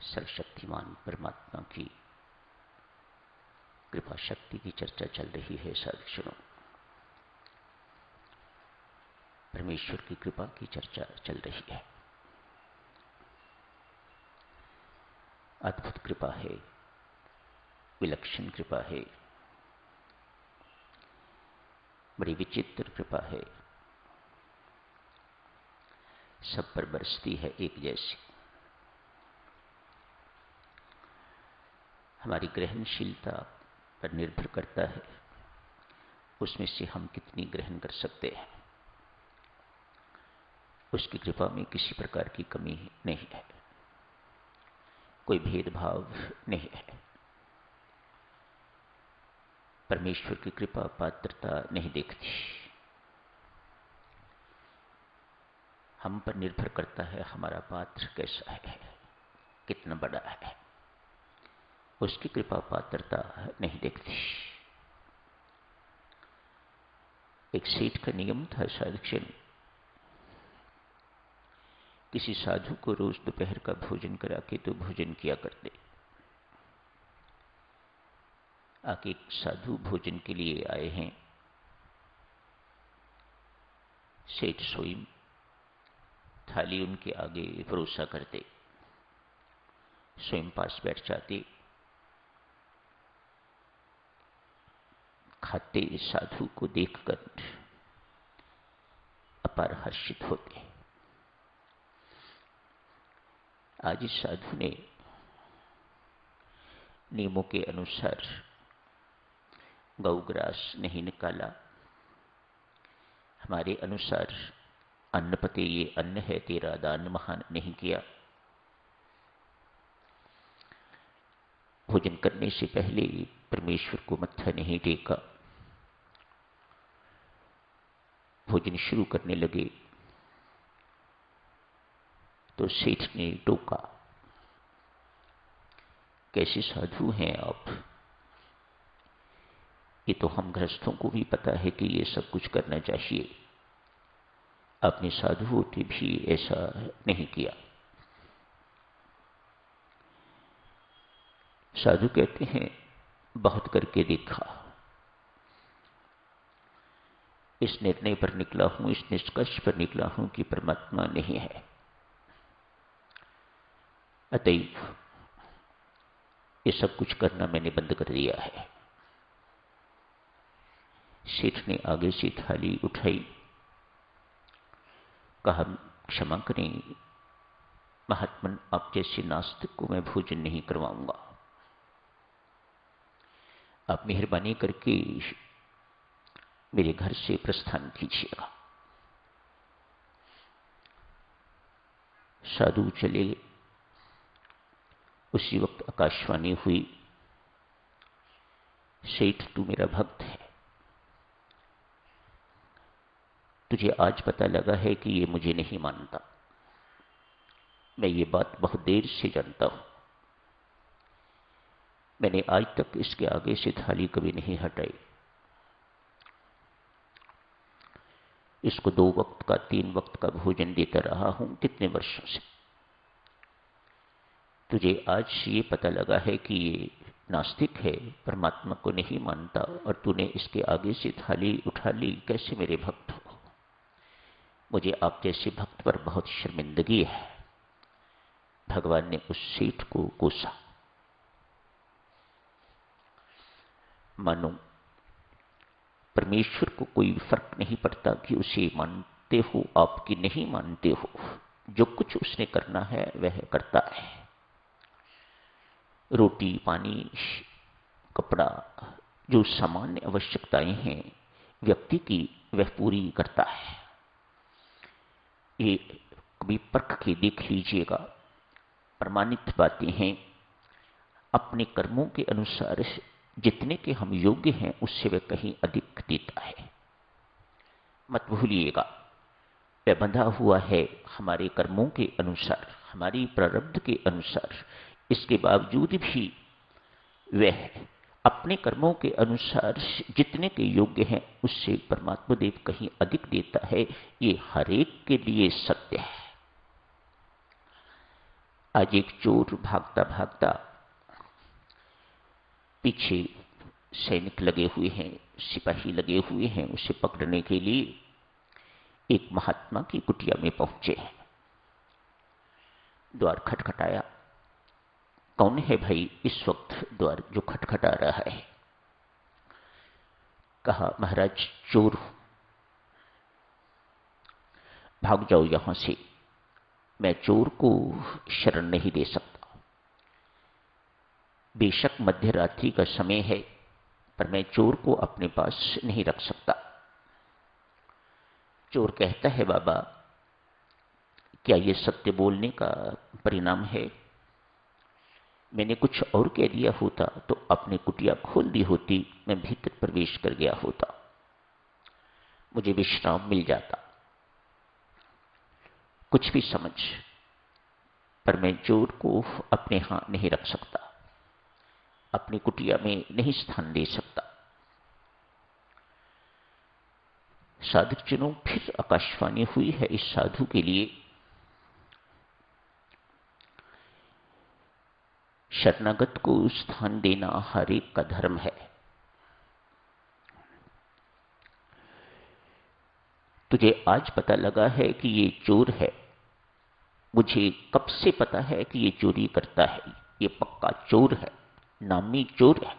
सर्वशक्तिमान परमात्मा की कृपा शक्ति की चर्चा चल रही है। साधुजनों, परमेश्वर की कृपा की चर्चा चल रही है। अद्भुत कृपा है, विलक्षण कृपा है, बड़ी विचित्र कृपा है, सब पर बरसती है एक जैसी। हमारी ग्रहणशीलता पर निर्भर करता है उसमें से हम कितनी ग्रहण कर सकते हैं। उसकी कृपा में किसी प्रकार की कमी नहीं है, कोई भेदभाव नहीं है। परमेश्वर की कृपा पात्रता नहीं देखती, हम पर निर्भर करता है हमारा पात्र कैसा है, कितना बड़ा है। उसकी कृपा पात्रता नहीं देखती। एक सेठ का नियम था, साधुजन किसी साधु को रोज दोपहर का भोजन करा के तो भोजन किया करते। आके एक साधु भोजन के लिए आए हैं। सेठ स्वयं थाली उनके आगे परोसा करते, स्वयं पास बैठ जाते, खाते साधु को देखकर अपार हर्षित होते। आज इस साधु ने नियमों के अनुसार गौग्रास नहीं निकाला, हमारे अनुसार अन्न पते ये अन्न है तेरा दान महान नहीं किया। भोजन करने से पहले परमेश्वर को मत्था नहीं टेका। भोजन शुरू करने लगे तो सेठ ने टोका, कैसे साधु हैं आप? ये तो हम गृहस्थों को भी पता है कि ये सब कुछ करना चाहिए, आपने साधु होते भी ऐसा नहीं किया। साधु कहते हैं, बहुत करके देखा, इस निर्णय पर निकला हूं, इस निष्कर्ष पर निकला हूं कि परमात्मा नहीं है। अतएव ये सब कुछ करना मैंने बंद कर दिया है। सेठ ने आगे से थाली उठाई, कहा क्षमा करें महात्मन, आप जैसे नास्तिक को मैं भोजन नहीं करवाऊंगा। आप मेहरबानी करके मेरे घर से प्रस्थान कीजिएगा। साधु चले। उसी वक्त आकाशवाणी हुई, सेठ तू मेरा भक्त है, तुझे आज पता लगा है कि ये मुझे नहीं मानता। मैं ये बात बहुत देर से जानता हूं, मैंने आज तक इसके आगे से थाली कभी नहीं हटाई। इसको 2 वक्त का 3 वक्त का भोजन देता रहा हूं कितने वर्षों से। तुझे आज ये पता लगा है कि ये नास्तिक है, परमात्मा को नहीं मानता, और तूने इसके आगे से थाली उठा ली, कैसे मेरे भक्त हो? मुझे आप जैसे भक्त पर बहुत शर्मिंदगी है। भगवान ने उस सेठ को कोसा। मानो परमेश्वर को कोई फर्क नहीं पड़ता कि उसे मानते हो आप कि नहीं मानते हो, जो कुछ उसने करना है वह करता है। रोटी पानी कपड़ा, जो सामान्य आवश्यकताएं हैं व्यक्ति की, वह पूरी करता है। ये कभी परख के देख लीजिएगा, प्रमाणित बातें हैं। अपने कर्मों के अनुसार जितने के हम योग्य हैं उससे वह कहीं अधिक देता है। मत भूलिएगा, वह बंधा हुआ है हमारे कर्मों के अनुसार, हमारी प्रारब्ध के अनुसार। इसके बावजूद भी वह अपने कर्मों के अनुसार जितने के योग्य हैं उससे परमात्मा देव कहीं अधिक देता है। ये हरेक के लिए सत्य है। आज एक चोर भागता भागता, पीछे सैनिक लगे हुए हैं, सिपाही लगे हुए हैं, उसे पकड़ने के लिए एक महात्मा की कुटिया में पहुंचे। द्वार खटखटाया। कौन है भाई इस वक्त द्वार जो खटखटा रहा है? कहा, महाराज चोर, भाग जाओ यहां से, मैं चोर को शरण नहीं दे सकता। बेशक मध्य रात्रि का समय है, पर मैं चोर को अपने पास नहीं रख सकता। चोर कहता है, बाबा क्या यह सत्य बोलने का परिणाम है? मैंने कुछ और कह दिया होता तो अपनी कुटिया खोल दी होती, मैं भीतर प्रवेश कर गया होता, मुझे विश्राम मिल जाता। कुछ भी समझ, पर मैं चोर को अपने यहां नहीं रख सकता, अपनी कुटिया में नहीं स्थान दे सकता। साधुजनों, फिर आकाशवाणी हुई है इस साधु के लिए। शरणागत को स्थान देना हर एक का धर्म है। तुझे आज पता लगा है कि ये चोर है, मुझे कब से पता है कि ये चोरी करता है, ये पक्का चोर है, नामी चोर है,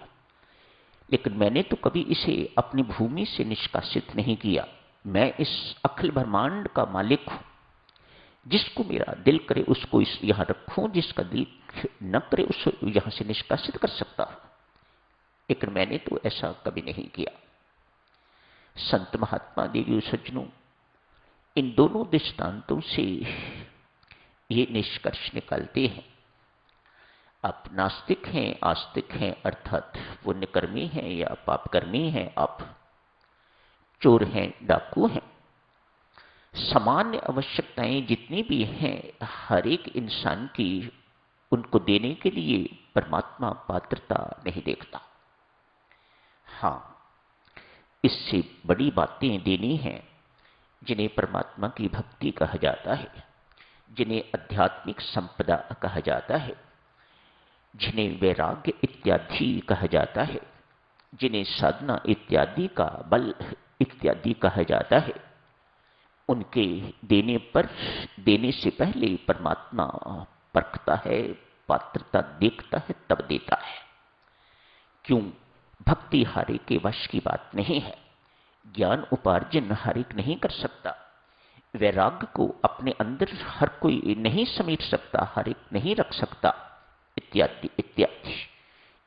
लेकिन मैंने तो कभी इसे अपनी भूमि से निष्कासित नहीं किया। मैं इस अखिल ब्रह्मांड का मालिक हूं, जिसको मेरा दिल करे उसको यहां रखूं, जिसका दिल न करे उसको यहां से निष्कासित कर सकता हूं, लेकिन मैंने तो ऐसा कभी नहीं किया। संत महात्मा देवी सज्जनों, इन दोनों दृष्टांतों से ये निष्कर्ष निकालते हैं, आप नास्तिक हैं, आस्तिक हैं, अर्थात पुण्यकर्मी हैं या पापकर्मी हैं, आप चोर हैं, डाकू हैं, सामान्य आवश्यकताएं जितनी भी हैं हर एक इंसान की, उनको देने के लिए परमात्मा पात्रता नहीं देखता। हां, इससे बड़ी बातें देनी हैं जिन्हें परमात्मा की भक्ति कहा जाता है, जिन्हें आध्यात्मिक संपदा कहा जाता है, जिन्हें वैराग्य इत्यादि कहा जाता है, जिन्हें साधना इत्यादि का बल इत्यादि कहा जाता है, उनके देने से पहले परमात्मा परखता है, पात्रता देखता है, तब देता है। क्यों? भक्ति हर एक के वश की बात नहीं है, ज्ञान उपार्जन हर एक नहीं कर सकता, वैराग्य को अपने अंदर हर कोई नहीं समेट सकता, हर एक नहीं रख सकता, इत्यादि इत्यादि।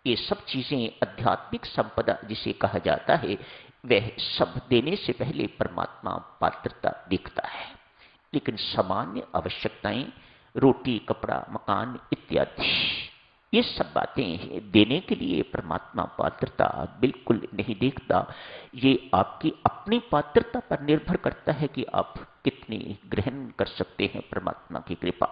ये सब चीजें आध्यात्मिक संपदा जिसे कहा जाता है, वह सब देने से पहले परमात्मा पात्रता देखता है। लेकिन सामान्य आवश्यकताएं, रोटी, कपड़ा, मकान इत्यादि, ये सब बातें देने के लिए परमात्मा पात्रता बिल्कुल नहीं देखता। ये आपकी अपनी पात्रता पर निर्भर करता है कि आप कितनी ग्रहण कर सकते हैं परमात्मा की कृपा।